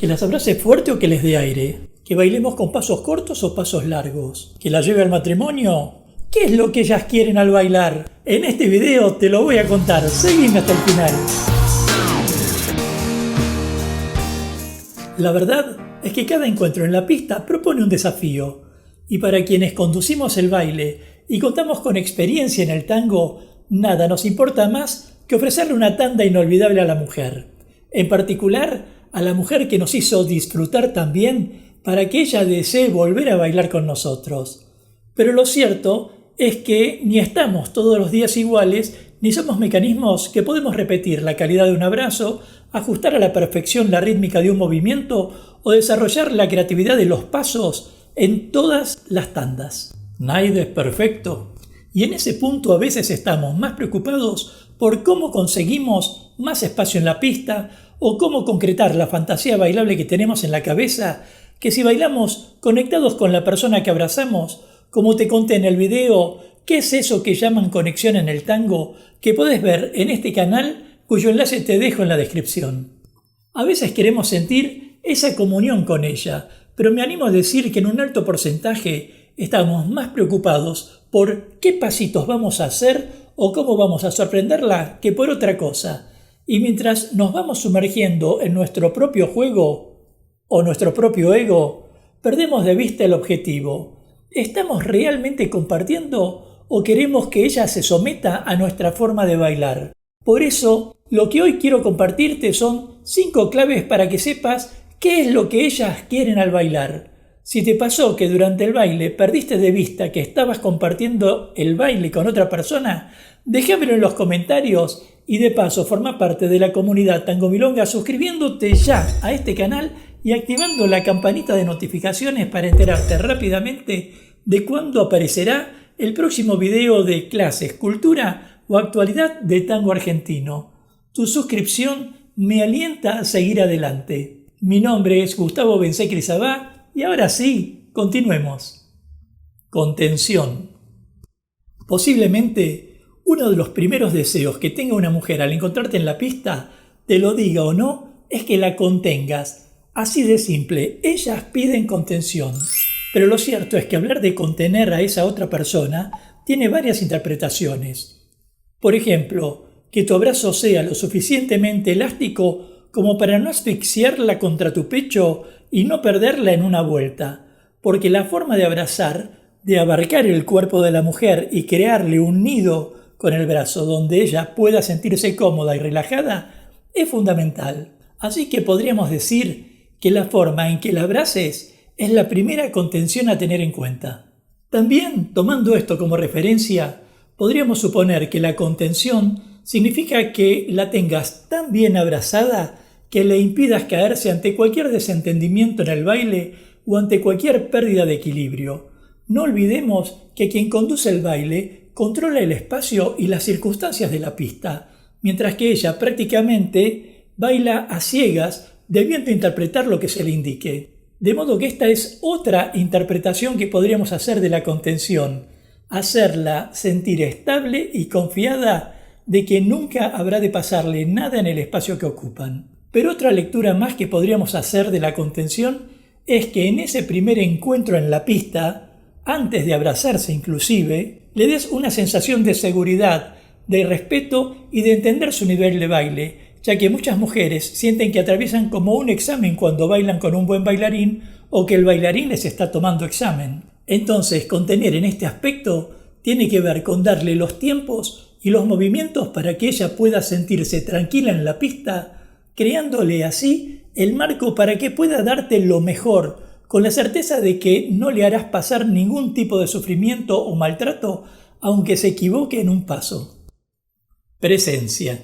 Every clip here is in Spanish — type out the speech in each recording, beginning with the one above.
¿Que las abrace fuerte o que les dé aire? ¿Que bailemos con pasos cortos o pasos largos? ¿Que la lleve al matrimonio? ¿Qué es lo que ellas quieren al bailar? En este video te lo voy a contar. Seguime hasta el final. La verdad es que cada encuentro en la pista propone un desafío. Y para quienes conducimos el baile y contamos con experiencia en el tango, nada nos importa más que ofrecerle una tanda inolvidable a la mujer. En particular, a la mujer que nos hizo disfrutar también para que ella desee volver a bailar con nosotros. Pero lo cierto es que ni estamos todos los días iguales, ni somos mecanismos que podemos repetir la calidad de un abrazo, ajustar a la perfección la rítmica de un movimiento o desarrollar la creatividad de los pasos en todas las tandas. Nadie es perfecto. Y en ese punto a veces estamos más preocupados por cómo conseguimos más espacio en la pista o cómo concretar la fantasía bailable que tenemos en la cabeza, que si bailamos conectados con la persona que abrazamos, como te conté en el video, ¿qué es eso que llaman conexión en el tango? Que podés ver en este canal, cuyo enlace te dejo en la descripción. A veces queremos sentir esa comunión con ella, pero me animo a decir que en un alto porcentaje estamos más preocupados por qué pasitos vamos a hacer o cómo vamos a sorprenderla que por otra cosa. Y mientras nos vamos sumergiendo en nuestro propio juego o nuestro propio ego, perdemos de vista el objetivo. ¿Estamos realmente compartiendo o queremos que ella se someta a nuestra forma de bailar? Por eso, lo que hoy quiero compartirte son 5 claves para que sepas qué es lo que ellas quieren al bailar. Si te pasó que durante el baile perdiste de vista que estabas compartiendo el baile con otra persona, déjamelo en los comentarios y de paso forma parte de la comunidad Tango Milonga suscribiéndote ya a este canal y activando la campanita de notificaciones para enterarte rápidamente de cuándo aparecerá el próximo video de clases, cultura o actualidad de tango argentino. Tu suscripción me alienta a seguir adelante. Mi nombre es Gustavo Bensecri-Sabá y ahora sí, continuemos. Contención. Posiblemente uno de los primeros deseos que tenga una mujer al encontrarte en la pista, te lo diga o no, es que la contengas. Así de simple, ellas piden contención. Pero lo cierto es que hablar de contener a esa otra persona tiene varias interpretaciones. Por ejemplo, que tu abrazo sea lo suficientemente elástico como para no asfixiarla contra tu pecho y no perderla en una vuelta, porque la forma de abrazar, de abarcar el cuerpo de la mujer y crearle un nido con el brazo donde ella pueda sentirse cómoda y relajada, es fundamental. Así que podríamos decir que la forma en que la abraces es la primera contención a tener en cuenta. También, tomando esto como referencia, podríamos suponer que la contención significa que la tengas tan bien abrazada que le impidas caerse ante cualquier desentendimiento en el baile o ante cualquier pérdida de equilibrio. No olvidemos que quien conduce el baile controla el espacio y las circunstancias de la pista, mientras que ella prácticamente baila a ciegas debiendo interpretar lo que se le indique. De modo que esta es otra interpretación que podríamos hacer de la contención, hacerla sentir estable y confiada de que nunca habrá de pasarle nada en el espacio que ocupan. Pero otra lectura más que podríamos hacer de la contención es que en ese primer encuentro en la pista, antes de abrazarse inclusive, le des una sensación de seguridad, de respeto y de entender su nivel de baile, ya que muchas mujeres sienten que atraviesan como un examen cuando bailan con un buen bailarín o que el bailarín les está tomando examen. Entonces, contener en este aspecto tiene que ver con darle los tiempos y los movimientos para que ella pueda sentirse tranquila en la pista, creándole así el marco para que pueda darte lo mejor, con la certeza de que no le harás pasar ningún tipo de sufrimiento o maltrato, aunque se equivoque en un paso. Presencia.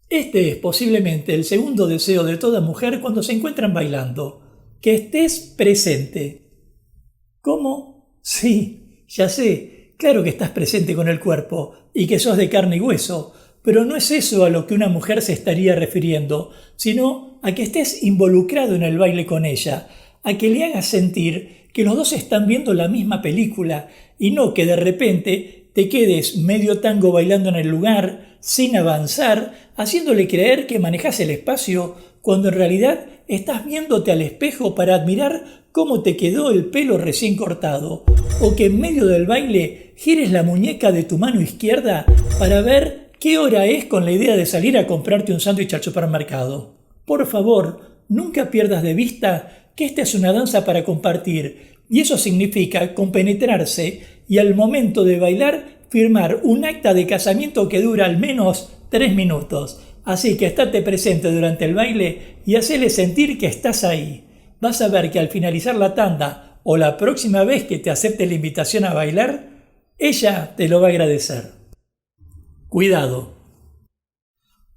Este es posiblemente el segundo deseo de toda mujer cuando se encuentran bailando, que estés presente. ¿Cómo? Sí, ya sé, claro que estás presente con el cuerpo y que sos de carne y hueso, pero no es eso a lo que una mujer se estaría refiriendo, sino a que estés involucrado en el baile con ella, a que le hagas sentir que los dos están viendo la misma película y no que de repente te quedes medio tango bailando en el lugar, sin avanzar, haciéndole creer que manejas el espacio cuando en realidad estás viéndote al espejo para admirar cómo te quedó el pelo recién cortado, o que en medio del baile gires la muñeca de tu mano izquierda para ver qué hora es con la idea de salir a comprarte un sándwich al supermercado. Por favor, nunca pierdas de vista que esta es una danza para compartir, y eso significa compenetrarse y al momento de bailar firmar un acta de casamiento que dura al menos 3 minutos. Así que estate presente durante el baile y hacele sentir que estás ahí. Vas a ver que al finalizar la tanda o la próxima vez que te acepte la invitación a bailar, ella te lo va a agradecer. Cuidado.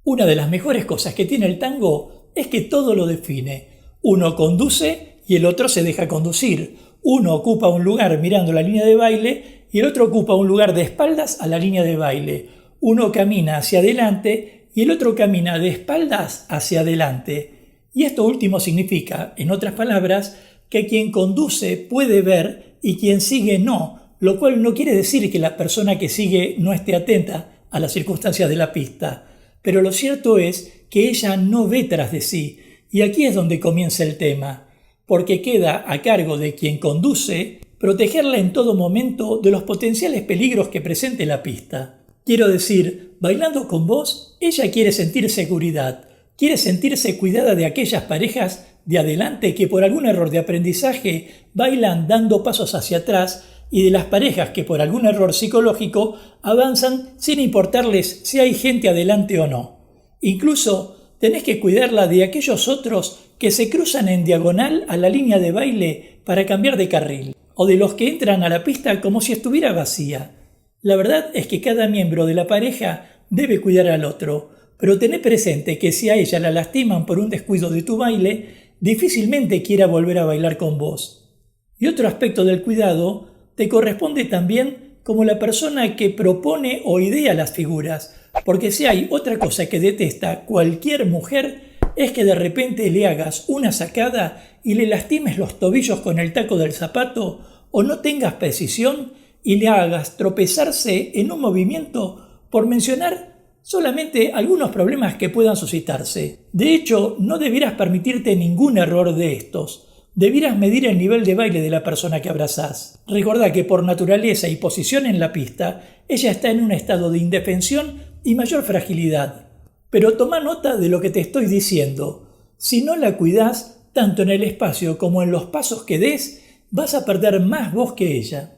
Una de las mejores cosas que tiene el tango es que todo lo define. Uno conduce y el otro se deja conducir. Uno ocupa un lugar mirando la línea de baile y el otro ocupa un lugar de espaldas a la línea de baile. Uno camina hacia adelante y el otro camina de espaldas hacia adelante. Y esto último significa, en otras palabras, que quien conduce puede ver y quien sigue no, lo cual no quiere decir que la persona que sigue no esté atenta a las circunstancias de la pista. Pero lo cierto es que ella no ve tras de sí, y aquí es donde comienza el tema, porque queda a cargo de quien conduce protegerla en todo momento de los potenciales peligros que presente la pista. Quiero decir, bailando con vos, ella quiere sentir seguridad, quiere sentirse cuidada de aquellas parejas de adelante que por algún error de aprendizaje bailan dando pasos hacia atrás y de las parejas que por algún error psicológico avanzan sin importarles si hay gente adelante o no. Incluso tenés que cuidarla de aquellos otros que se cruzan en diagonal a la línea de baile para cambiar de carril, o de los que entran a la pista como si estuviera vacía. La verdad es que cada miembro de la pareja debe cuidar al otro, pero tené presente que si a ella la lastiman por un descuido de tu baile, difícilmente quiera volver a bailar con vos. Y otro aspecto del cuidado te corresponde también como la persona que propone o idea las figuras, porque si hay otra cosa que detesta cualquier mujer es que de repente le hagas una sacada y le lastimes los tobillos con el taco del zapato o no tengas precisión y le hagas tropezarse en un movimiento, por mencionar solamente algunos problemas que puedan suscitarse. De hecho, no debieras permitirte ningún error de estos. Debieras medir el nivel de baile de la persona que abrazás. Recordá que por naturaleza y posición en la pista, ella está en un estado de indefensión y mayor fragilidad. Pero toma nota de lo que te estoy diciendo. Si no la cuidás, tanto en el espacio como en los pasos que des, vas a perder más vos que ella.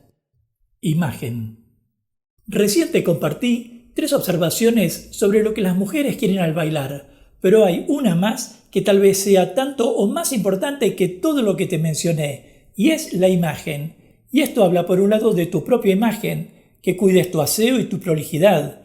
Imagen. Recién te compartí 3 observaciones sobre lo que las mujeres quieren al bailar, pero hay una más que tal vez sea tanto o más importante que todo lo que te mencioné, y es la imagen. Y esto habla por un lado de tu propia imagen, que cuides tu aseo y tu prolijidad.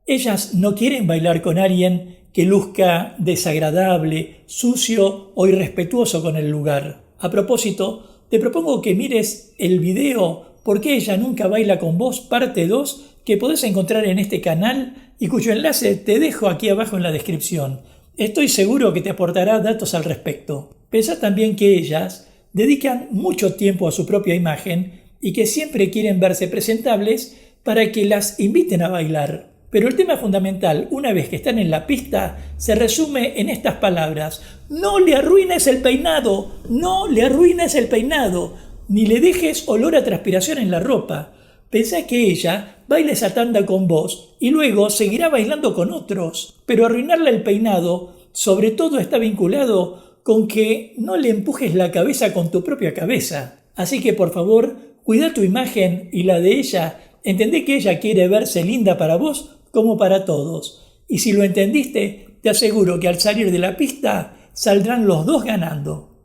Ellas no quieren bailar con alguien que luzca desagradable, sucio o irrespetuoso con el lugar. A propósito, te propongo que mires el video ¿Por qué ella nunca baila con vos? Parte 2, que podés encontrar en este canal y cuyo enlace te dejo aquí abajo en la descripción. Estoy seguro que te aportará datos al respecto. Pensá también que ellas dedican mucho tiempo a su propia imagen y que siempre quieren verse presentables para que las inviten a bailar. Pero el tema fundamental, una vez que están en la pista, se resume en estas palabras: no le arruines el peinado, no le arruines el peinado, ni le dejes olor a transpiración en la ropa. Pensá que ella baila esa tanda con vos y luego seguirá bailando con otros. Pero arruinarle el peinado, sobre todo, está vinculado con que no le empujes la cabeza con tu propia cabeza. Así que, por favor, cuida tu imagen y la de ella. Entendé que ella quiere verse linda para vos como para todos. Y si lo entendiste, te aseguro que al salir de la pista saldrán los dos ganando.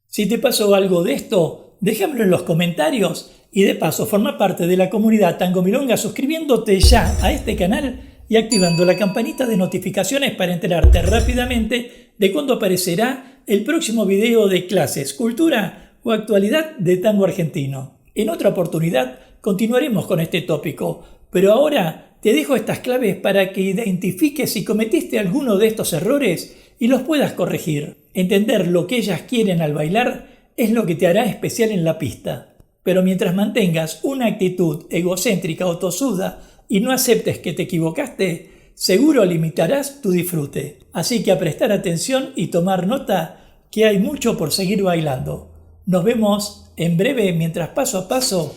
Si te pasó algo de esto, déjamelo en los comentarios y de paso forma parte de la comunidad Tango Milonga suscribiéndote ya a este canal y activando la campanita de notificaciones para enterarte rápidamente de cuándo aparecerá el próximo video de clases, cultura o actualidad de tango argentino. En otra oportunidad continuaremos con este tópico, pero ahora te dejo estas claves para que identifiques si cometiste alguno de estos errores y los puedas corregir. Entender lo que ellas quieren al bailar es lo que te hará especial en la pista. Pero mientras mantengas una actitud egocéntrica o tosuda y no aceptes que te equivocaste, seguro limitarás tu disfrute. Así que a prestar atención y tomar nota que hay mucho por seguir bailando. Nos vemos en breve mientras paso a paso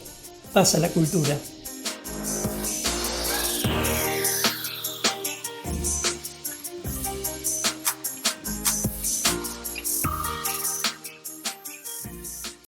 pasa la cultura.